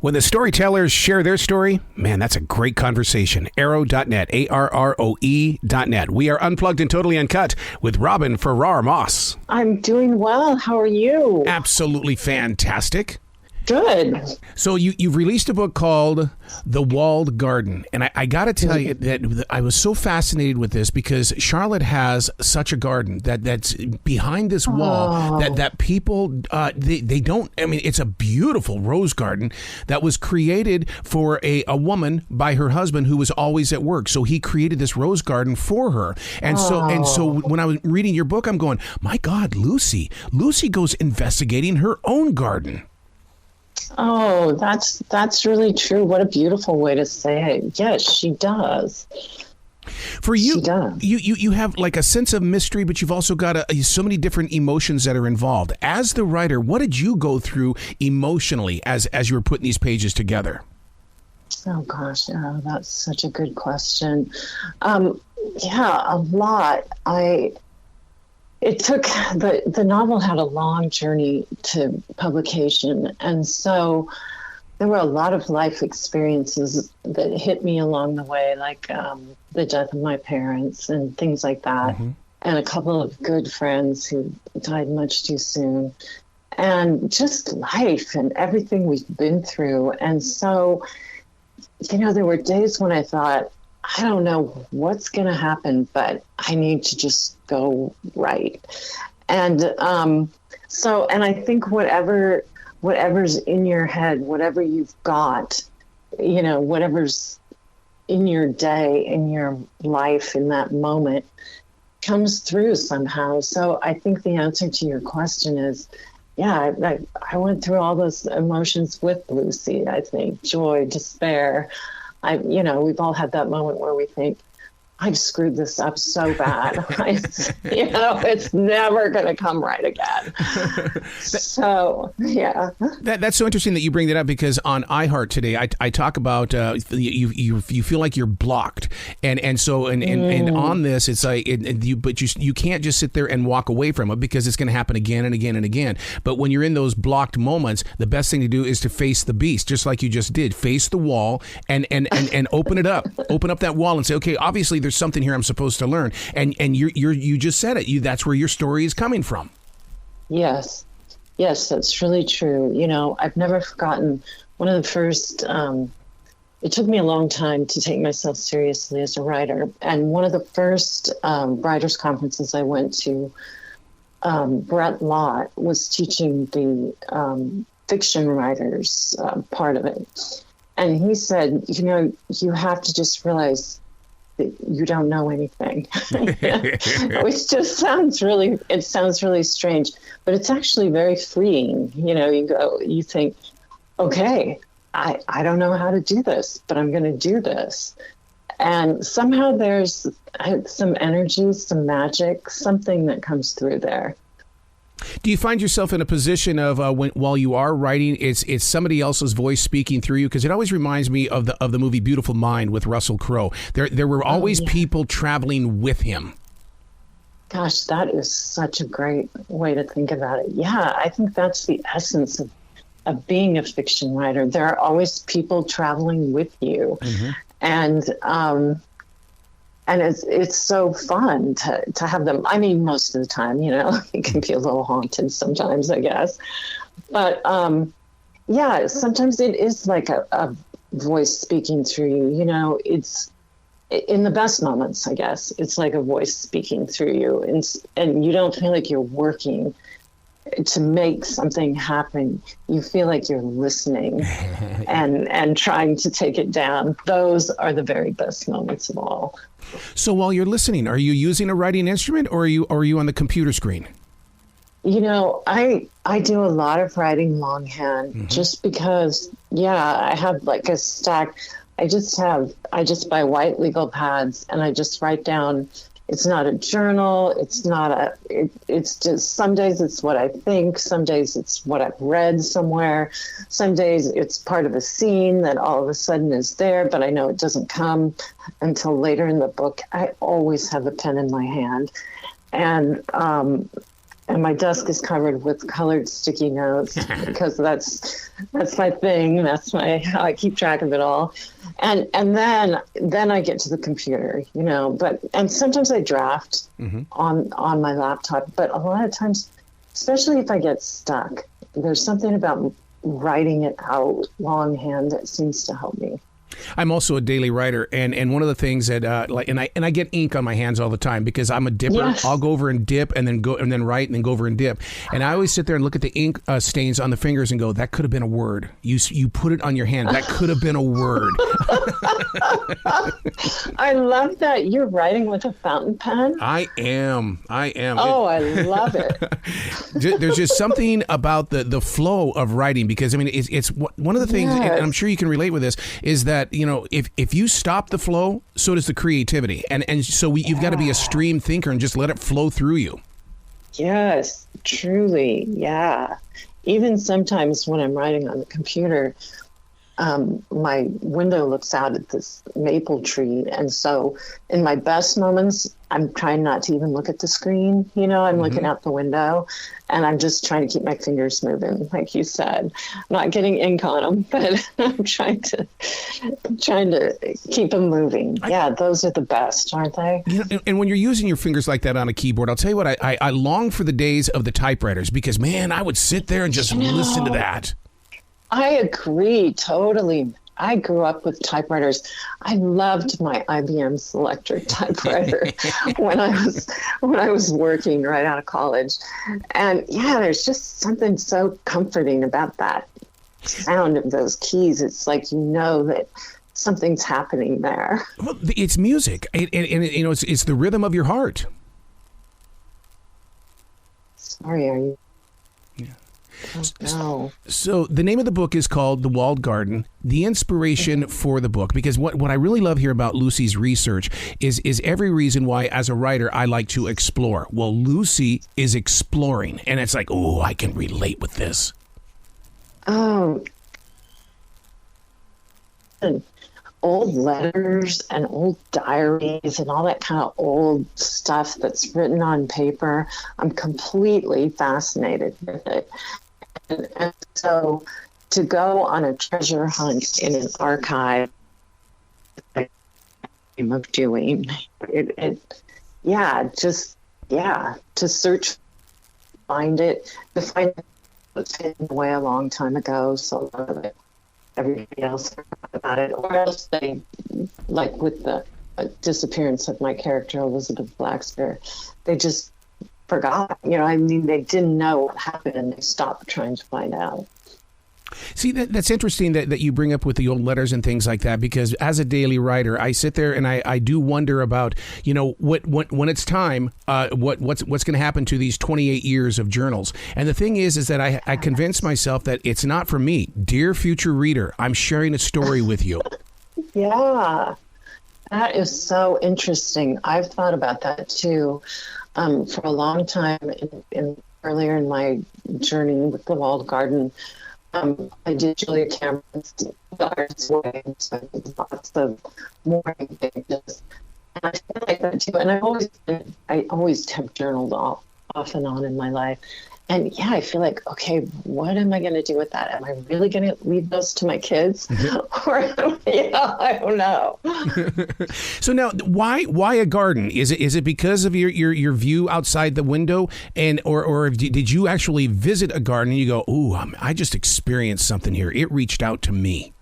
When the storytellers share their story, man, that's a great conversation. Arrow.net, ARROE.net. We are unplugged and totally uncut with Robin Farrar Maass. I'm doing well. How are you? Absolutely fantastic. Good. So you've released a book called The Walled Garden. And I got to tell you that I was so fascinated with this because Charlotte has such a garden that's behind this wall that people, they don't, I mean, it's a beautiful rose garden that was created for a woman by her husband who was always at work. So he created this rose garden for her. And so when I was reading your book, I'm going, my God, Lucy goes investigating her own garden. Oh, that's really true. What a beautiful way to say it. Yes, she does. For you, she does. You have like a sense of mystery, but you've also got so many different emotions that are involved. As the writer, what did you go through emotionally as you were putting these pages together? Oh, gosh. Oh, that's such a good question. Yeah, a lot. It took, the novel had a long journey to publication. And so there were a lot of life experiences that hit me along the way, like the death of my parents and things like that. Mm-hmm. And a couple of good friends who died much too soon. And just life and everything we've been through. And so, there were days when I thought, I don't know what's going to happen, but I need to just go right. And and I think whatever's in your head, whatever you've got, whatever's in your day, in your life, in that moment, comes through somehow. So I think the answer to your question is, yeah, I went through all those emotions with Lucy, I think, joy, despair. We've all had that moment where we think, I've screwed this up so bad. It's never going to come right again. So, yeah. That's so interesting that you bring that up because on iHeart today, I talk about you feel like you're blocked, and on this it's like you can't just sit there and walk away from it because it's going to happen again and again and again. But when you're in those blocked moments, the best thing to do is to face the beast, just like you just did. Face the wall and open it up, open up that wall and say, okay, obviously there's something here I'm supposed to learn, and you just said it. That's where your story is coming from. Yes, that's really true. I've never forgotten one of the first. It took me a long time to take myself seriously as a writer, and one of the first writers' conferences I went to, Brett Lott was teaching the fiction writers part of it, and he said, you have to just realize you don't know anything, which just sounds really strange, but it's actually very freeing. You think, okay, I don't know how to do this, but I'm going to do this. And somehow there's some energy, some magic, something that comes through there. Do you find yourself in a position of while you are writing, it's somebody else's voice speaking through you? Because it always reminds me of the movie Beautiful Mind with Russell Crowe. There were always people traveling with him. Gosh, that is such a great way to think about it. Yeah, I think that's the essence of being a fiction writer. There are always people traveling with you, mm-hmm. And it's so fun to have them. I mean, most of the time, it can be a little haunted sometimes, I guess. But yeah, sometimes it is like a voice speaking through you. It's in the best moments, I guess. It's like a voice speaking through you, and you don't feel like you're working to make something happen. You feel like you're listening and trying to take it down. Those are the very best moments of all. So while you're listening, are you using a writing instrument or are you on the computer screen? I do a lot of writing longhand, mm-hmm. just because, I have like a stack. I just buy white legal pads and I just write down. It's not a journal. It's just, some days it's what I think. Some days it's what I've read somewhere. Some days it's part of a scene that all of a sudden is there, but I know it doesn't come until later in the book. I always have a pen in my hand. And and my desk is covered with colored sticky notes because that's my thing. That's how I keep track of it all. And then I get to the computer, and sometimes I draft on my laptop, but a lot of times, especially if I get stuck, there's something about writing it out longhand that seems to help me. I'm also a daily writer, and one of the things that I get ink on my hands all the time because I'm a dipper. Yes. I'll go over and dip, and then write, and then go over and dip. And I always sit there and look at the ink stains on the fingers and go, "That could have been a word. You put it on your hand. That could have been a word." I love that you're writing with a fountain pen. I am. Oh, I love it. There's just something about the flow of writing because it's one of the things, yes. And I'm sure you can relate with this, is that if you stop the flow, so does the creativity, and so you've got to be a stream thinker and just let it flow through you. Yes, truly, yeah. Even sometimes when I'm writing on the computer, my window looks out at this maple tree, and so in my best moments, I'm trying not to even look at the screen. I'm looking out the window, and I'm just trying to keep my fingers moving, like you said. I'm not getting ink on them, but I'm trying to keep them moving. Yeah, those are the best, aren't they? And when you're using your fingers like that on a keyboard, I'll tell you what, I long for the days of the typewriters because, man, I would sit there and just listen to that. I agree, totally. I grew up with typewriters. I loved my IBM Selector typewriter when I was working right out of college. And yeah, there's just something so comforting about that sound of those keys. It's like that something's happening there. Well, it's music, and it's the rhythm of your heart. Sorry, are you? No. So the name of the book is called The Walled Garden. The inspiration for the book, because what I really love here about Lucy's research is every reason why, as a writer, I like to explore. Well, Lucy is exploring, and it's like, oh, I can relate with this. Oh, and old letters and old diaries and all that kind of old stuff that's written on paper. I'm completely fascinated with it. And so to go on a treasure hunt in an archive of doing to search, find it, to find it was hidden away a long time ago, so a lot of it, everybody else forgot about it, or else they, like with the disappearance of my character Elizabeth Blackspear, they just forgot. They didn't know what happened and they stopped trying to find out. See, that's interesting that you bring up with the old letters and things like that, because as a daily writer, I sit there and I do wonder about, when it's time, what's going to happen to these 28 years of journals. And the thing is that I convince myself that it's not for me. Dear future reader, I'm sharing a story with you. Yeah, that is so interesting. I've thought about that too. For a long time, earlier in my journey with the Walled Garden, I did Julia Cameron's The Artist's Way, so I did lots of morning pages. And I feel like that too. And I always have journaled off and on in my life. And yeah, I feel like, okay, what am I going to do with that? Am I really going to leave those to my kids? Or, I don't know. So now, why a garden? Is it because of your view outside the window, or did you actually visit a garden and you go, ooh, I just experienced something here. It reached out to me.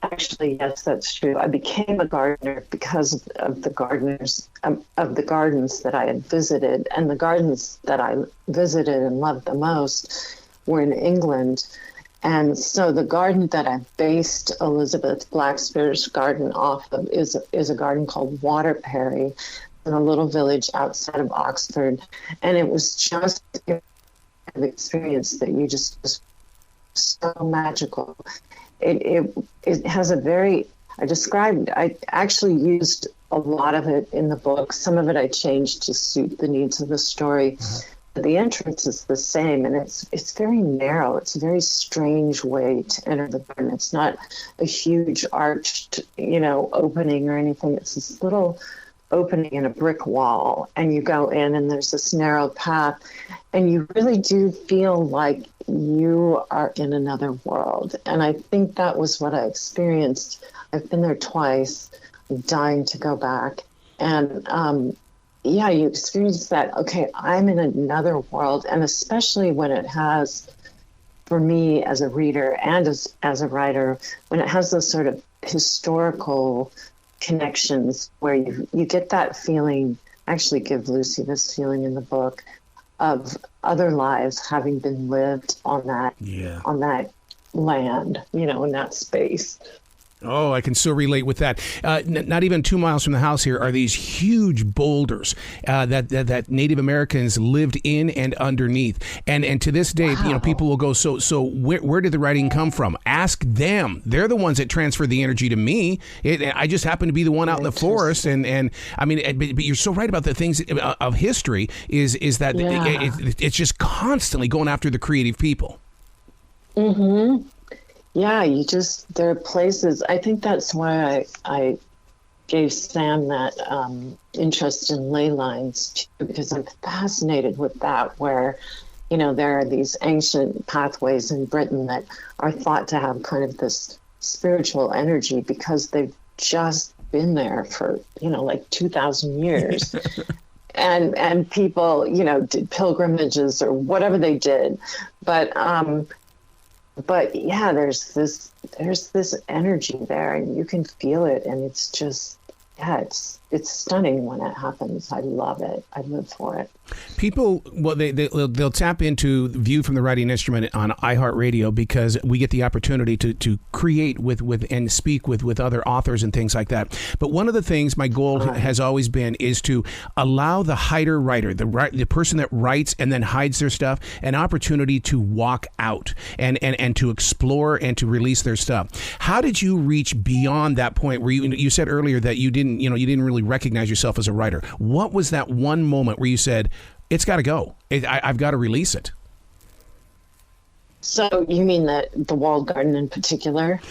Actually, yes, that's true. I became a gardener because of the gardens that I had visited, and the gardens that I visited and loved the most were in England. And so the garden that I based Elizabeth Blackspear's garden off of is a garden called Waterperry in a little village outside of Oxford, and it was just an experience that you just was so magical. It has a very, I actually used a lot of it in the book. Some of it I changed to suit the needs of the story. Mm-hmm. But the entrance is the same, and it's very narrow. It's a very strange way to enter the garden. It's not a huge arched, opening or anything. It's this little opening in a brick wall, and you go in and there's this narrow path, and you really do feel like you are in another world. And I think that was what I experienced. I've been there twice, I'm dying to go back. And yeah, you experience that, okay, I'm in another world. And especially when it has, for me as a reader and as a writer, when it has those sort of historical connections where you get that feeling. I actually give Lucy this feeling in the book of other lives having been lived on that land, in that space. Oh, I can so relate with that. Not even 2 miles from the house here are these huge boulders that Native Americans lived in and underneath. And to this day, Wow. People will go, so where did the writing come from? Ask them. They're the ones that transfer the energy to me. I just happen to be the one out in the forest. And I mean, but you're so right about the things of history is that it's just constantly going after the creative people. Mm-hmm. Yeah, there are places. I think that's why I gave Sam that interest in ley lines too, because I'm fascinated with that, where, there are these ancient pathways in Britain that are thought to have kind of this spiritual energy because they've just been there for, like 2,000 years. and people, did pilgrimages or whatever they did. But yeah, there's this energy there, and you can feel it, and it's just, it's stunning when it happens. I love it. I live for it. People, well, they'll tap into View from the Writing Instrument on iHeartRadio because we get the opportunity to create with and speak with other authors and things like that. But one of the things my goal has always been is to allow the hider writer, the person that writes and then hides their stuff, an opportunity to walk out and to explore and to release their stuff. How did you reach beyond that point where you said earlier that you didn't really recognize yourself as a writer? What was that one moment where you said, it's got to go. I've got to release it? So you mean the walled garden in particular?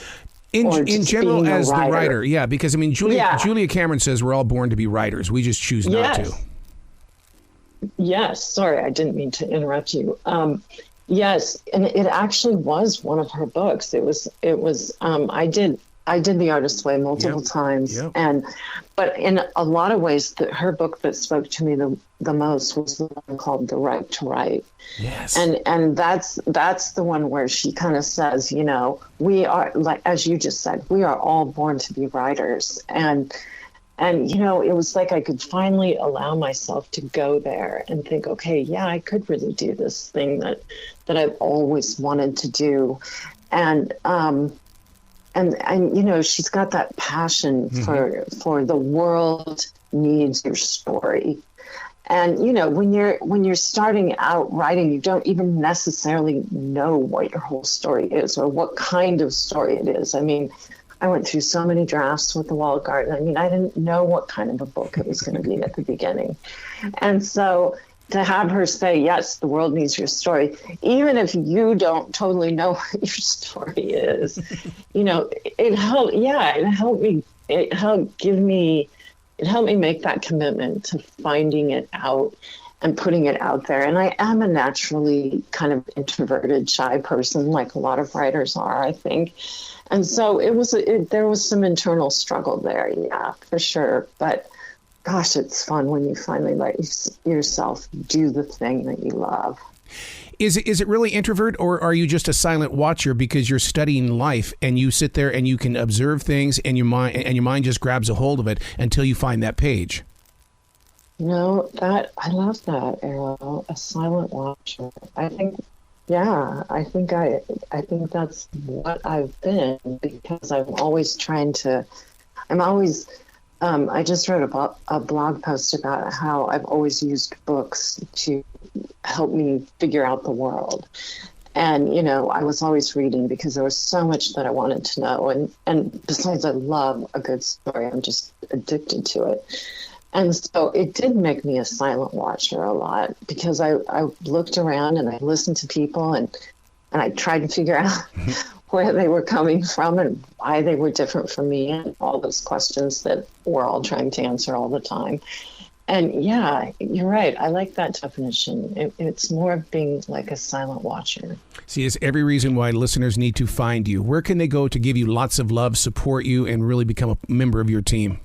In general, as the writer, yeah, because I mean, Julia Cameron says we're all born to be writers. We just choose not to. Yes. Sorry, I didn't mean to interrupt you. Yes, and it actually was one of her books. It was. I did The Artist's Way multiple times, but in a lot of ways, her book that spoke to me the most was the one called The Right to Write. Yes, and that's the one where she kind of says, we are, like as you just said, we are all born to be writers, and it was like I could finally allow myself to go there and think, okay, yeah, I could really do this thing that I've always wanted to do, and she's got that passion for the world needs your story. And, when you're starting out writing, you don't even necessarily know what your whole story is or what kind of story it is. I mean, I went through so many drafts with The Walled Garden. I mean, I didn't know what kind of a book it was going to be at the beginning. And so to have her say, yes, the world needs your story, even if you don't totally know what your story is, it helped. Yeah, it helped me. It helped me make that commitment to finding it out and putting it out there. And I am a naturally kind of introverted, shy person, like a lot of writers are, I think. And so there was some internal struggle there, yeah, for sure. But gosh, it's fun when you finally let yourself do the thing that you love. Is it really introvert, or are you just a silent watcher because you're studying life and you sit there and you can observe things and your mind just grabs a hold of it until you find that page? That I love that, Errol, a silent watcher. I think that's what I've been, because I'm always I just wrote a blog post about how I've always used books to help me figure out the world. And, I was always reading because there was so much that I wanted to know. And besides, I love a good story. I'm just addicted to it. And so it did make me a silent watcher a lot, because I looked around and I listened to people and I tried to figure out where they were coming from and why they were different from me, and all those questions that we're all trying to answer all the time. And yeah, you're right. I like that definition. It's more of being like a silent watcher. See, it's every reason why listeners need to find you. Where can they go to give you lots of love, support you, and really become a member of your team?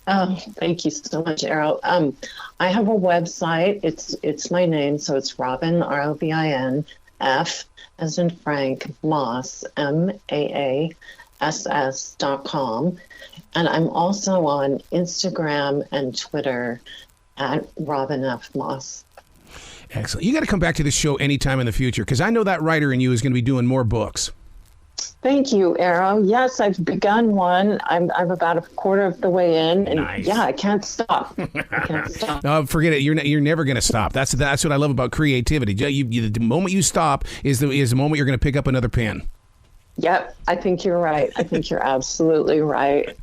Thank you so much, Errol. I have a website. It's my name, so it's Robin, Robin, F as in Frank, Maass, MAASS.com. And I'm also on Instagram and Twitter at Robin F. Maass. Excellent. You got to come back to this show anytime in the future, because I know that writer in you is going to be doing more books. Thank you, Arrow. Yes, I've begun one. I'm about a quarter of the way in, and nice. Yeah, I can't stop. I can't stop. No, forget it. You're never going to stop. That's what I love about creativity. The moment you stop is the moment you're going to pick up another pen. Yep, I think you're right. I think you're absolutely right.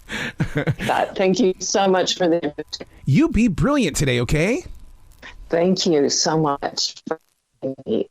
Thank you so much for the invitation. You be brilliant today, okay? Thank you so much for having me.